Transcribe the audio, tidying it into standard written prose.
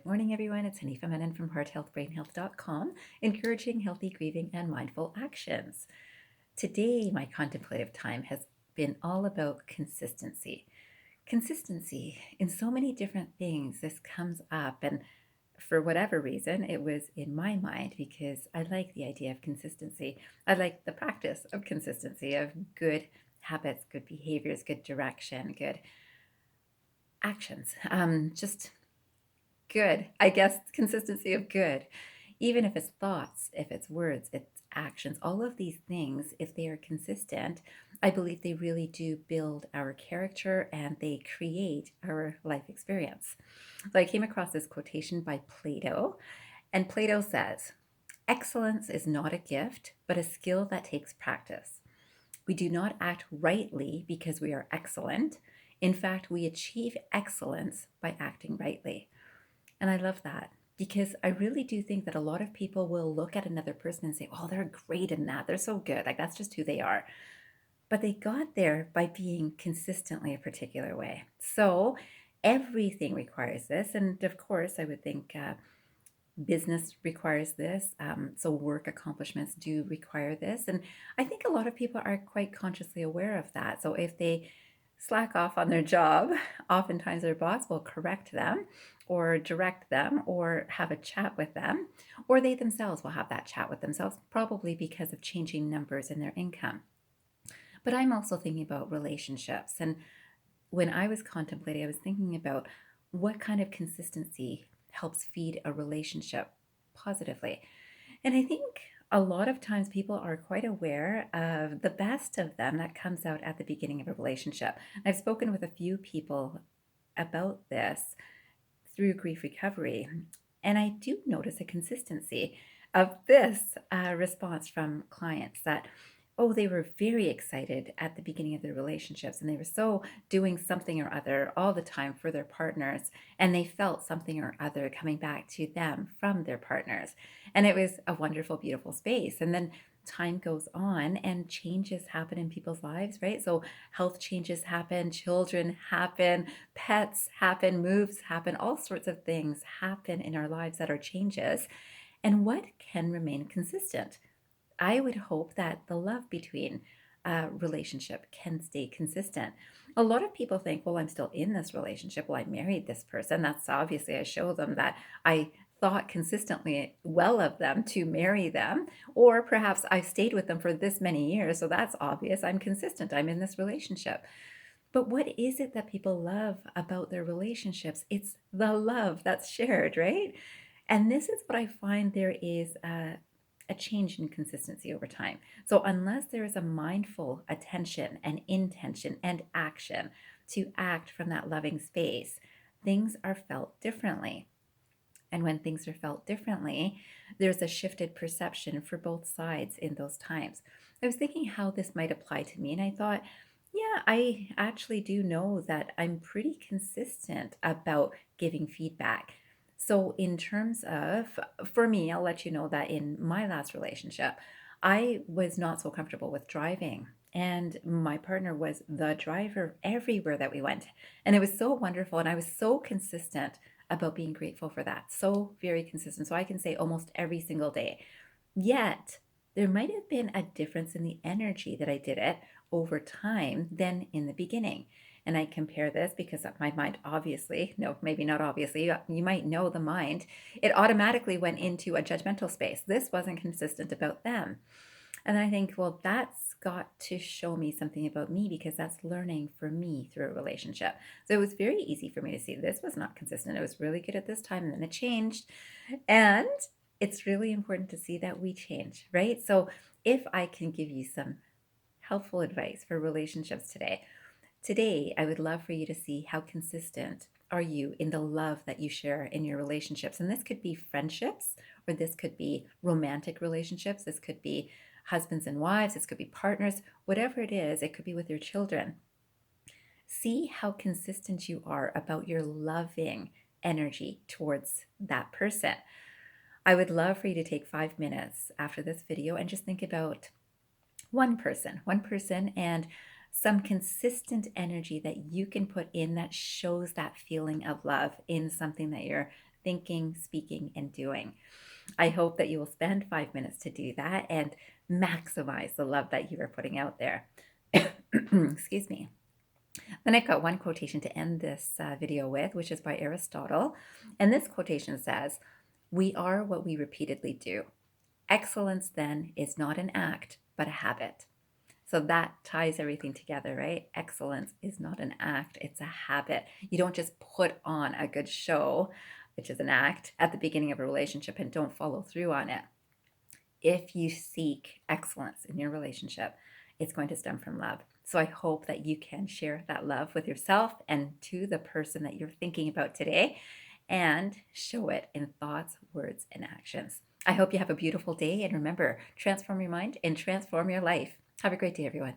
morning, everyone. It's Hanifa Menon from hearthealthbrainhealth.com, encouraging healthy grieving and mindful actions. Today, my contemplative time has been all about consistency. Consistency in so many different things. This comes up, and for whatever reason, it was in my mind because I like the idea of consistency. I like the practice of consistency, of good habits, good behaviors, good direction, good actions. Just good. I guess consistency of good. Even if it's thoughts, if it's words, it's actions, all of these things, if they are consistent, I believe they really do build our character and they create our life experience. So I came across this quotation by Plato, and Plato says, "Excellence is not a gift, but a skill that takes practice. We do not act rightly because we are excellent. In fact, we achieve excellence by acting rightly." And I love that because I really do think that a lot of people will look at another person and say, oh, they're great in that. They're so good. Like that's just who they are. But they got there by being consistently a particular way. So everything requires this. And of course, I would think business requires this. So work accomplishments do require this. And I think a lot of people are quite consciously aware of that. So if they slack off on their job, oftentimes their boss will correct them or direct them or have a chat with them, or they themselves will have that chat with themselves, probably because of changing numbers in their income. But I'm also thinking about relationships. And when I was contemplating, I was thinking about what kind of consistency helps feed a relationship positively. And I think a lot of times people are quite aware of the best of them that comes out at the beginning of a relationship. I've spoken with a few people about this through grief recovery, and I do notice a consistency of this response from clients that, oh, they were very excited at the beginning of their relationships and they were so doing something or other all the time for their partners. And they felt something or other coming back to them from their partners. And it was a wonderful, beautiful space. And then time goes on and changes happen in people's lives, right? So health changes happen, children happen, pets happen, moves happen, all sorts of things happen in our lives that are changes. And what can remain consistent? I would hope that the love between a relationship can stay consistent. A lot of people think, well, I'm still in this relationship. Well, I married this person. That's obviously, I show them that I thought consistently well of them to marry them. Or perhaps I've stayed with them for this many years. So that's obvious. I'm consistent. I'm in this relationship. But what is it that people love about their relationships? It's the love that's shared, right? And this is what I find there is a change in consistency over time. So, unless there is a mindful attention and intention and action to act from that loving space, things are felt differently. And when things are felt differently, there's a shifted perception for both sides in those times. I was thinking how this might apply to me, and I thought, yeah, I actually do know that I'm pretty consistent about giving feedback. So, in terms of, for me, I'll let you know that in my last relationship, I was not so comfortable with driving. And my partner was the driver everywhere that we went. And it was so wonderful. And I was so consistent about being grateful for that. So very consistent. So I can say almost every single day. Yet, there might have been a difference in the energy that I did it over time than in the beginning. And I compare this because my mind obviously, no, maybe not obviously, you might know the mind, it automatically went into a judgmental space. This wasn't consistent about them. And I think, well, that's got to show me something about me because that's learning for me through a relationship. So it was very easy for me to see this was not consistent. It was really good at this time and then it changed. And it's really important to see that we change, right? So if I can give you some helpful advice for relationships today I would love for you to see how consistent are you in the love that you share in your relationships. And this could be friendships, or this could be romantic relationships, this could be husbands and wives, this could be partners, whatever it is, it could be with your children. See how consistent you are about your loving energy towards that person. I would love for you to take 5 minutes after this video and just think about one person, and some consistent energy that you can put in that shows that feeling of love in something that you're thinking, speaking, and doing. I hope that you will spend 5 minutes to do that and maximize the love that you are putting out there. Excuse me. Then I've got one quotation to end this video with, which is by Aristotle. And this quotation says, "We are what we repeatedly do. Excellence then is not an act, but a habit." So that ties everything together, right? Excellence is not an act, it's a habit. You don't just put on a good show, which is an act, at the beginning of a relationship and don't follow through on it. If you seek excellence in your relationship, it's going to stem from love. So I hope that you can share that love with yourself and to the person that you're thinking about today and show it in thoughts, words, and actions. I hope you have a beautiful day, and remember, transform your mind and transform your life. Have a great day, everyone.